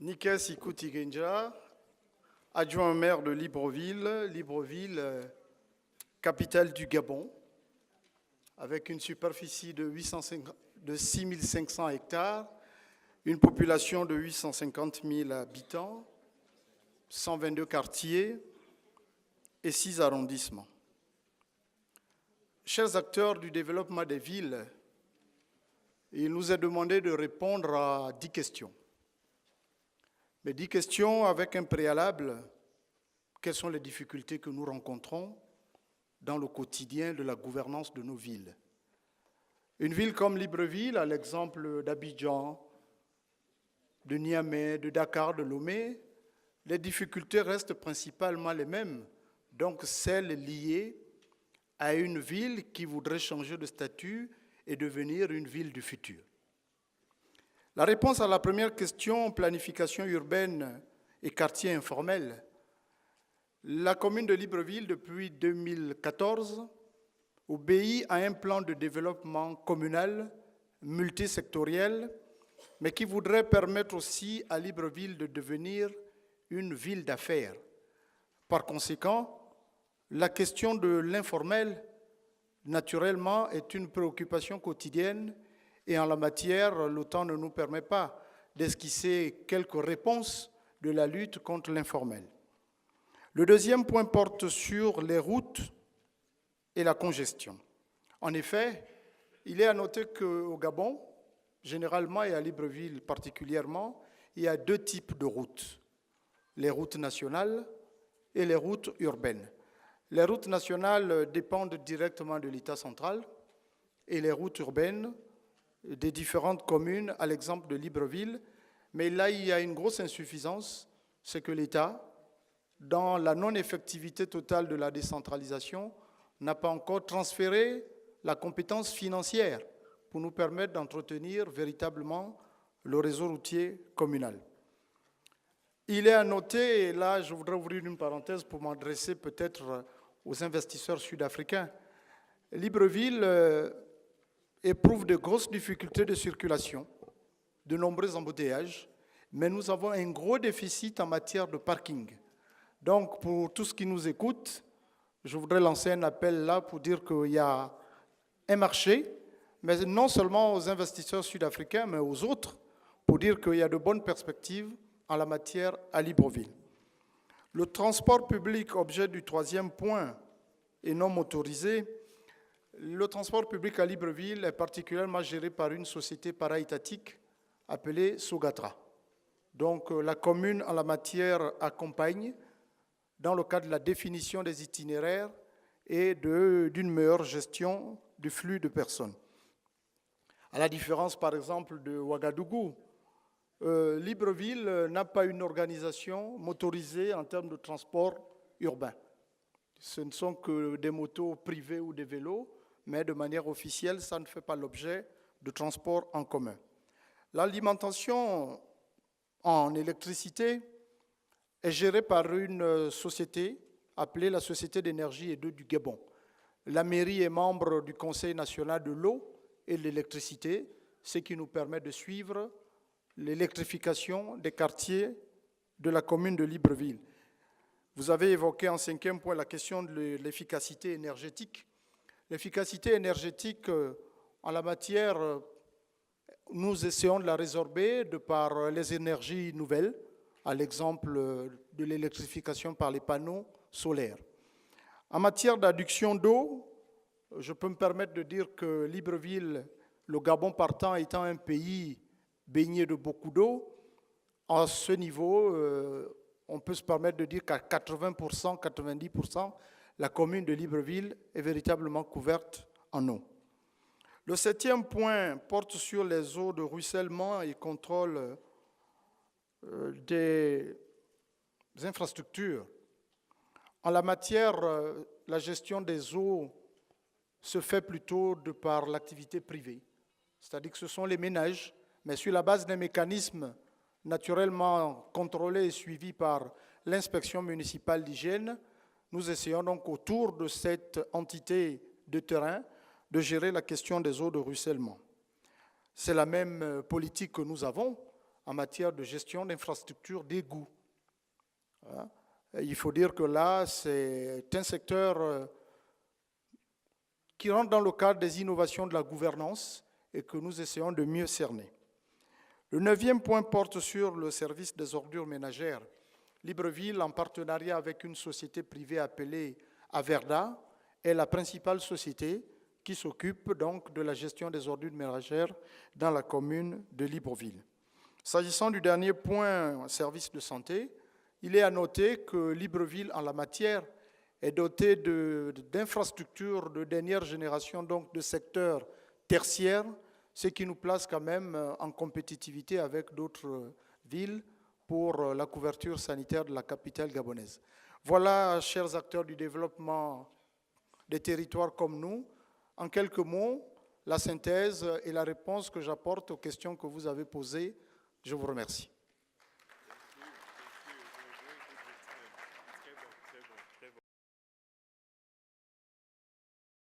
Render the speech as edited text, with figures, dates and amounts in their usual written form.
Nika Sikouti Genja, adjoint maire de Libreville, capitale du Gabon, avec une superficie de 6500 hectares, une population de 850 000 habitants, 122 quartiers et 6 arrondissements. Chers acteurs du développement des villes, il nous est demandé de répondre à 10 questions. Mais 10 questions avec un préalable. Quelles sont les difficultés que nous rencontrons dans le quotidien de la gouvernance de nos villes? Une ville comme Libreville, à l'exemple d'Abidjan, de Niamey, de Dakar, de Lomé, les difficultés restent principalement les mêmes, donc celles liées à une ville qui voudrait changer de statut et devenir une ville du futur. La réponse à la première question, planification urbaine et quartier informel. La commune de Libreville, depuis 2014, obéit à un plan de développement communal multisectoriel, mais qui voudrait permettre aussi à Libreville de devenir une ville d'affaires. Par conséquent, la question de l'informel, naturellement, est une préoccupation quotidienne et en la matière, le temps ne nous permet pas d'esquisser quelques réponses de la lutte contre l'informel. Le deuxième point porte sur les routes et la congestion. En effet, il est à noter qu'au Gabon, généralement et à Libreville particulièrement, il y a 2 types de routes, les routes nationales et les routes urbaines. Les routes nationales dépendent directement de l'État central et les routes urbaines des différentes communes, à l'exemple de Libreville. Mais là, il y a une grosse insuffisance, c'est que l'État, dans la non-effectivité totale de la décentralisation, n'a pas encore transféré la compétence financière pour nous permettre d'entretenir véritablement le réseau routier communal. Il est à noter, et là je voudrais ouvrir une parenthèse pour m'adresser peut-être aux investisseurs sud-africains, Libreville éprouve de grosses difficultés de circulation, de nombreux embouteillages, mais nous avons un gros déficit en matière de parking. Donc, pour tous ceux qui nous écoutent, je voudrais lancer un appel là pour dire qu'il y a un marché, mais non seulement aux investisseurs sud-africains, mais aux autres, pour dire qu'il y a de bonnes perspectives en la matière à Libreville. Le transport public, objet du troisième point, et non motorisé. Le transport public à Libreville est particulièrement géré par une société para-étatique appelée Sogatra. Donc la commune en la matière accompagne dans le cadre de la définition des itinéraires et d'une meilleure gestion du flux de personnes. À la différence par exemple de Ouagadougou, Libreville n'a pas une organisation motorisée en termes de transport urbain. Ce ne sont que des motos privées ou des vélos, mais de manière officielle, ça ne fait pas l'objet de transport en commun. L'alimentation en électricité est gérée par une société appelée la Société d'énergie et d'eau du Gabon. La mairie est membre du Conseil national de l'eau et de l'électricité, ce qui nous permet de suivre l'électrification des quartiers de la commune de Libreville. Vous avez évoqué en 5e point la question de l'efficacité énergétique. L'efficacité énergétique en la matière, nous essayons de la résorber de par les énergies nouvelles, à l'exemple de l'électrification par les panneaux solaires. En matière d'adduction d'eau, je peux me permettre de dire que Libreville, le Gabon partant étant un pays baigné de beaucoup d'eau, à ce niveau, on peut se permettre de dire qu'à 80%, 90%, la commune de Libreville est véritablement couverte en eau. Le 7e point porte sur les eaux de ruissellement et contrôle des infrastructures. En la matière, la gestion des eaux se fait plutôt de par l'activité privée. C'est-à-dire que ce sont les ménages, mais sur la base d'un mécanisme naturellement contrôlé et suivi par l'inspection municipale d'hygiène, nous essayons donc autour de cette entité de terrain de gérer la question des eaux de ruissellement. C'est la même politique que nous avons en matière de gestion d'infrastructures d'égouts. Voilà. Il faut dire que là, c'est un secteur qui rentre dans le cadre des innovations de la gouvernance et que nous essayons de mieux cerner. Le 9e point porte sur le service des ordures ménagères. Libreville, en partenariat avec une société privée appelée Averda, est la principale société qui s'occupe donc de la gestion des ordures ménagères dans la commune de Libreville. S'agissant du dernier point, service de santé, il est à noter que Libreville, en la matière, est doté d'infrastructures de dernière génération, donc de secteurs tertiaires, ce qui nous place quand même en compétitivité avec d'autres villes pour la couverture sanitaire de la capitale gabonaise. Voilà, chers acteurs du développement des territoires comme nous, en quelques mots, la synthèse et la réponse que j'apporte aux questions que vous avez posées. Je vous remercie.